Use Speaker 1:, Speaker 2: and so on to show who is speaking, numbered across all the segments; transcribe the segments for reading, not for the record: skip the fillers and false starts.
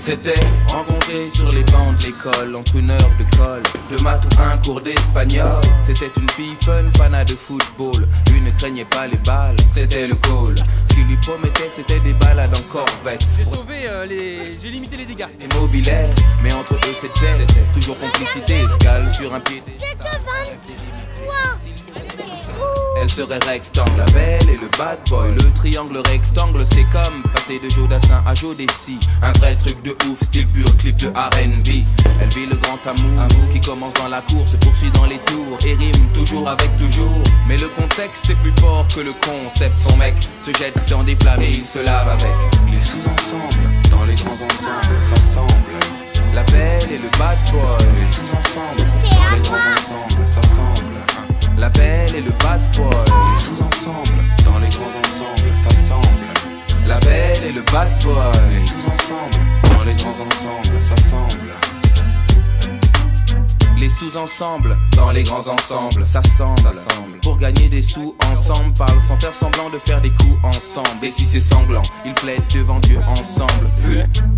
Speaker 1: s'était rencontré sur les bancs de l'école, entre une heure de colle, de maths ou un cours d'espagnol. C'était une fille fun, fanat de football. Lui ne craignait pas les balles, c'était le goal. Ce qu'il lui promettait, c'était des balades en corvette.
Speaker 2: J'ai limité les dégâts.
Speaker 1: Et mobilettes, mais entre eux c'était toujours complicité, escale sur un pied. Elle serait rectangle, la belle et le bad boy. Le triangle rectangle, c'est comme passer de Jodassin à Jodeci. Un vrai truc de ouf, style pur, clip de R&B. Elle vit le grand amour qui commence dans la cour, se poursuit dans les tours et rime toujours avec toujours. Mais le contexte est plus fort que le concept. Son mec se jette dans des flammes et il se lave avec. Les sous-ensembles, dans les grands ensembles, ça semble. La belle et le bad boy. Les sous-ensembles, dans les grands ensembles, ça semble. La belle et le bad boy. Les sous-ensembles, dans les grands ensembles, ça semble. La belle et le bad boy. Les sous-ensembles, dans les grands ensembles, ça semble. Les sous-ensembles, dans les grands ensembles, ça semble. Pour gagner des sous ensemble, parle sans faire semblant de faire des coups ensemble. Et si c'est sanglant, ils plaident devant Dieu ensemble.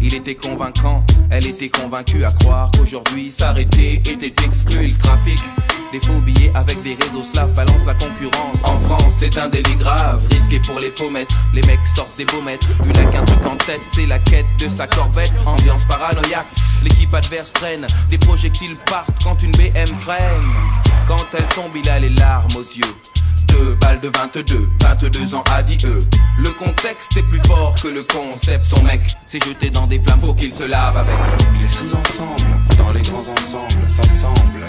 Speaker 1: Il était convaincant, elle était convaincue à croire qu'aujourd'hui s'arrêter était exclu. Il trafic des faux billets avec des réseaux slaves, balance la concurrence. En France, c'est un délit grave, risqué pour les pommettes. Les mecs sortent des baumettes, une a qu'un truc en tête, c'est la quête de sa corvette. Ambiance paranoïaque, l'équipe adverse traîne, des projectiles partent quand une BM freine. Quand elle tombe, il a les larmes aux yeux. 2 balles de 22 ans a dit eux. Le contexte est plus fort que le concept. Son mec s'est jeté dans des flammes, faut qu'il se lave avec. Les sous-ensembles, dans les grands ensembles, ça semble.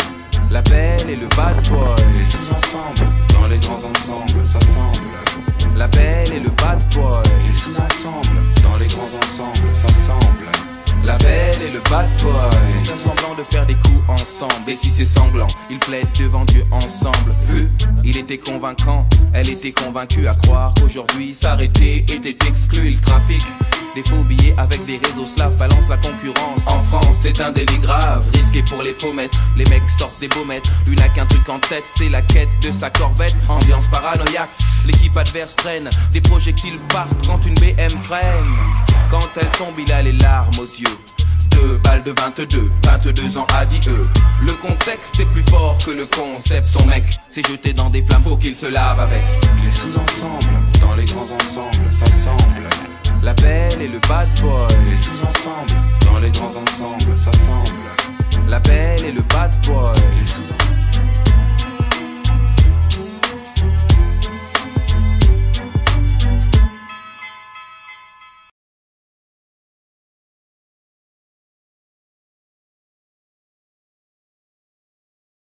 Speaker 1: La belle et le bad boy. Les sous-ensembles, dans les grands ensembles, ça semble. La belle et le bad boy. Les sous-ensembles, dans les grands ensembles, ça semble. La belle et le bad boy. Ils font semblant de faire des coups ensemble. Et si c'est sanglant, ils plaident devant Dieu ensemble. Il était convaincant, elle était convaincue à croire qu'aujourd'hui s'arrêter était exclu. Il trafic des faux billets avec des réseaux slaves, balance la concurrence. En France, c'est un délit grave, risqué pour les pommettes. Les mecs sortent des baumettes, une a qu'un truc en tête, c'est la quête de sa corvette. Ambiance paranoïaque, l'équipe adverse traîne, des projectiles partent quand une BM freine. Quand elle tombe, il a les larmes aux yeux. 2 balles de 22 ans a dit eux. Le contexte est plus fort que le concept. Son mec s'est jeté dans des flammes, faut qu'il se lave avec. Les sous-ensembles, dans les grands ensembles, ça semble. La belle et le bad boy. Les sous-ensembles, dans les grands ensembles, ça semble. La belle et le bad boy.